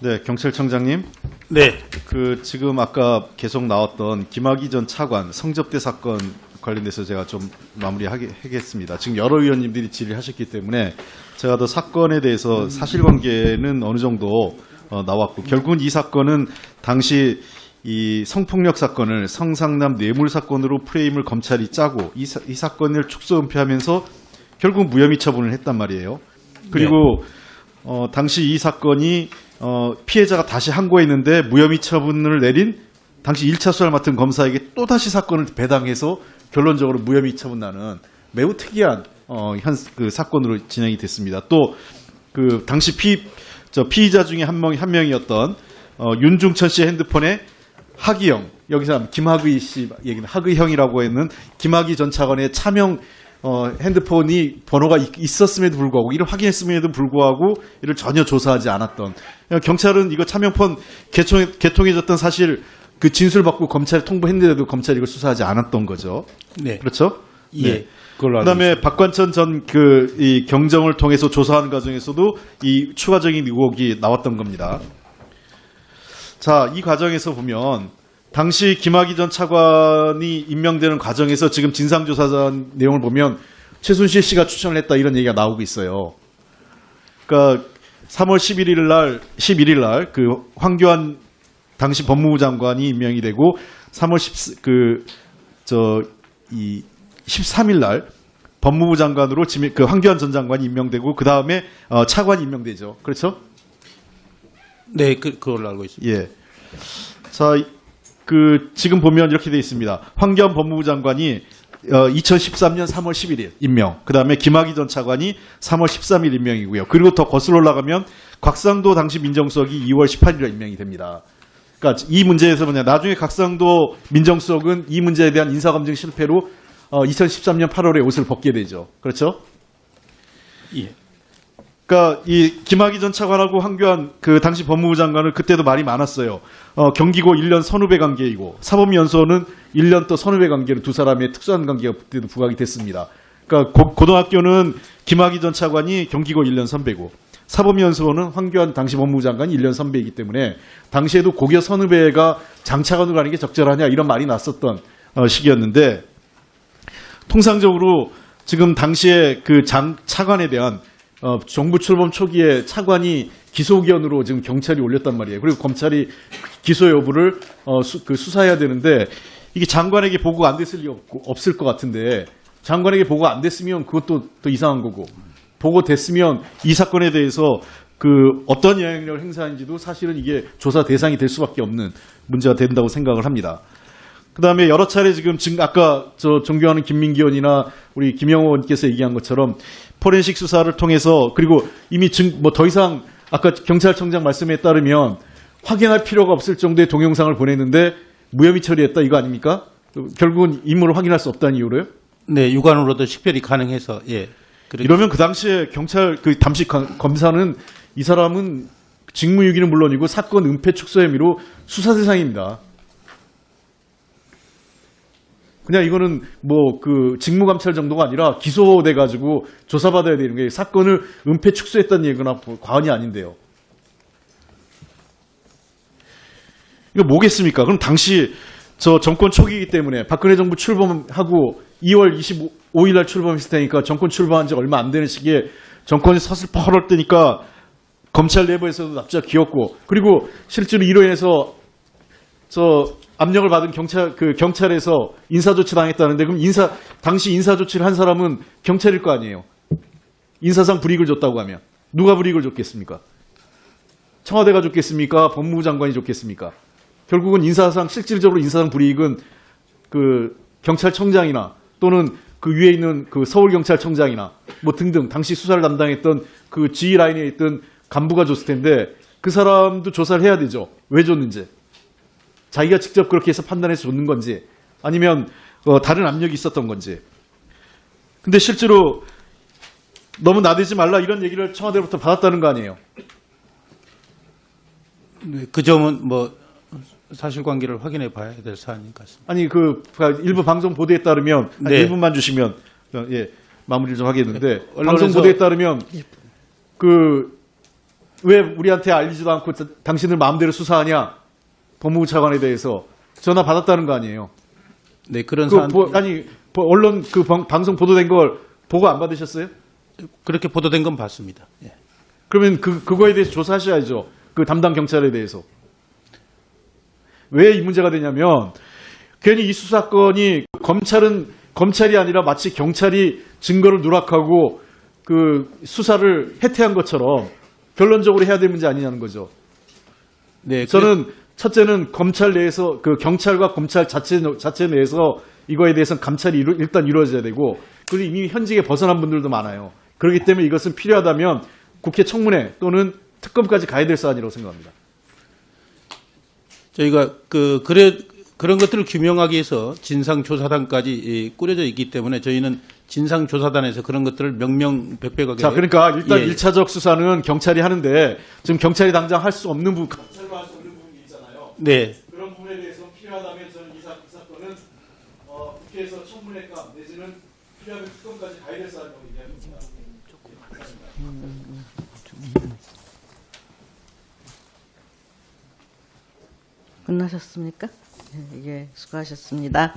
네, 경찰청장님. 네. 지금 아까 계속 나왔던 김학의 전 차관 성접대 사건 관련돼서 제가 좀 마무리하겠습니다. 지금 여러 의원님들이 질의하셨기 때문에 제가 더 사건에 대해서 사실관계는 어느 정도 나왔고, 결국은 이 사건은 당시 이 성폭력 사건을 성상남 뇌물 사건으로 프레임을 검찰이 짜고 이 사건을 축소 은폐하면서 결국 무혐의 처분을 했단 말이에요. 그리고 당시 이 사건이 피해자가 다시 항고했는데 무혐의 처분을 내린 당시 1차 수사를 맡은 검사에게 또다시 사건을 배당해서 결론적으로 무혐의 처분 나는 매우 특이한 사건으로 진행이 됐습니다. 또 당시 피의자 중에 한 명이었던 윤중천 씨의 핸드폰에 학의형, 여기서 김학의 씨 얘기는 학의형이라고 했는 김학의 전 차관의 차명 핸드폰이 번호가 있었음에도 불구하고, 이를 확인했음에도 불구하고 이를 전혀 조사하지 않았던, 경찰은 이거 차명폰 개통해졌던 사실 그 진술 받고 검찰에 통보했는데도 검찰이 이걸 수사하지 않았던 거죠. 네. 그렇죠? 예. 네. 그다음에 박관천 전 이 경정을 통해서 조사하는 과정에서도 이 추가적인 의혹이 나왔던 겁니다. 자, 이 과정에서 보면 당시 김학의 전 차관이 임명되는 과정에서 지금 진상조사자 내용을 보면 최순실 씨가 추천을 했다, 이런 얘기가 나오고 있어요. 그러니까 3월 11일 날 황교안 당시 법무부 장관이 임명이 되고 3월 13일 날 법무부 장관으로 황교안 전 장관이 임명되고 그 다음에 차관이 임명되죠. 그렇죠? 네, 그걸로 알고 있습니다. 예. 자, 지금 보면 이렇게 되어 있습니다. 황교안 법무부 장관이 2013년 3월 11일 임명, 그 다음에 김학의 전 차관이 3월 13일 임명이고요. 그리고 더 거슬러 올라가면 곽상도 당시 민정수석이 2월 18일에 임명이 됩니다. 그러니까 이 문제에서 나중에 곽상도 민정수석은 이 문제에 대한 인사검증 실패로 2013년 8월에 옷을 벗게 되죠. 그렇죠? 예. 그러니까 이 김학의 전 차관하고 황교안 당시 법무부 장관은 그때도 말이 많았어요. 경기고 1년 선후배 관계이고 사법연수원은 1년 또 선후배 관계로 두 사람의 특수한 관계가 그때도 부각이 됐습니다. 그러니까 고등학교는 김학의 전 차관이 경기고 1년 선배고 사법연수원은 황교안 당시 법무부 장관이 1년 선배이기 때문에 당시에도 고교 선후배가 장차관으로 가는 게 적절하냐, 이런 말이 났었던 시기였는데, 통상적으로 지금 당시에 차관에 대한 정부 출범 초기에 차관이 기소 의견으로 지금 경찰이 올렸단 말이에요. 그리고 검찰이 기소 여부를 수사해야 되는데, 이게 장관에게 보고가 안 됐을 리 없을 것 같은데, 장관에게 보고가 안 됐으면 그것도 더 이상한 거고, 보고됐으면 이 사건에 대해서 어떤 영향력을 행사하는지도 사실은 이게 조사 대상이 될 수밖에 없는 문제가 된다고 생각을 합니다. 그 다음에 여러 차례 지금 아까 존경하는 김민기 의원이나 우리 김영호 의원께서 얘기한 것처럼 포렌식 수사를 통해서, 그리고 이미 더 이상 아까 경찰청장 말씀에 따르면 확인할 필요가 없을 정도의 동영상을 보냈는데 무혐의 처리했다, 이거 아닙니까? 결국은 인물을 확인할 수 없다는 이유로요? 네, 육안으로도 식별이 가능해서, 예. 이러면 그 당시에 경찰 담시 검사는 이 사람은 직무유기는 물론이고 사건 은폐 축소 혐의로 수사 대상입니다. 그냥 이거는 직무감찰 정도가 아니라 기소돼 가지고 조사받아야 되는 게, 사건을 은폐 축소했다는 얘기나 과언이 아닌데요. 이거 뭐겠습니까? 그럼 당시 정권 초기이기 때문에 박근혜 정부 출범하고 2월 25일 날 출범했을 테니까, 정권 출범한 지 얼마 안 되는 시기에 정권이 서슬퍼럴 때니까 검찰 내부에서도 납작 기었고, 그리고 실제로 이로 인해서 압력을 받은 경찰에서 인사조치 당했다는데, 그럼 당시 인사조치를 한 사람은 경찰일 거 아니에요. 인사상 불이익을 줬다고 하면 누가 불이익을 줬겠습니까? 청와대가 줬겠습니까? 법무부 장관이 줬겠습니까? 결국은 실질적으로 인사상 불이익은 경찰청장이나 또는 그 위에 있는 서울경찰청장이나 등등 당시 수사를 담당했던 지휘 라인에 있던 간부가 줬을 텐데, 그 사람도 조사를 해야 되죠. 왜 줬는지. 자기가 직접 그렇게 해서 판단해서 줬는 건지, 아니면 다른 압력이 있었던 건지. 근데 실제로 너무 나대지 말라, 이런 얘기를 청와대로부터 받았다는 거 아니에요? 네, 그 점은 사실관계를 확인해 봐야 될 사안인 것 같습니다. 아니 일부 방송 보도에 따르면 네. 1분만 주시면 마무리를 좀 하겠는데, 네. 방송 보도에 따르면 왜 우리한테 알리지도 않고 당신들 마음대로 수사하냐? 법무부 차관에 대해서 전화 받았다는 거 아니에요? 네, 그런 그 사안 언론 그 방송 보도된 걸 보고 안 받으셨어요? 그렇게 보도된 건 봤습니다. 예. 그러면 그거에 대해서 조사하셔야죠. 그 담당 경찰에 대해서. 왜 이 문제가 되냐면 괜히 이 수사건이 검찰이 아니라 마치 경찰이 증거를 누락하고 그 수사를 해태한 것처럼 결론적으로 해야 될 문제 아니냐는 거죠. 네, 저는 첫째는 검찰 내에서 그 경찰과 검찰 자체 내에서 이거에 대해서는 감찰이 일단 이루어져야 되고 그리고 이미 현직에 벗어난 분들도 많아요. 그렇기 때문에 이것은 필요하다면 국회 청문회 또는 특검까지 가야 될 사안이라고 생각합니다. 저희가 그런 것들을 규명하기 위해서 진상조사단까지 꾸려져 있기 때문에 저희는 진상조사단에서 그런 것들을 명명백백하게. 자, 그러니까 일단 예. 1차적 수사는 경찰이 하는데 지금 경찰이 당장 할 수 없는 부분, 검찰과 할 수 없는 부분이 있잖아요. 네. 그런 부분에 대해서 필요하다면 저는 이 사건은 국회에서 청문회가 내지는 필요하면 특검까지 가야 될 사안이라고 얘기합니다. 끝나셨습니까? 예, 수고하셨습니다.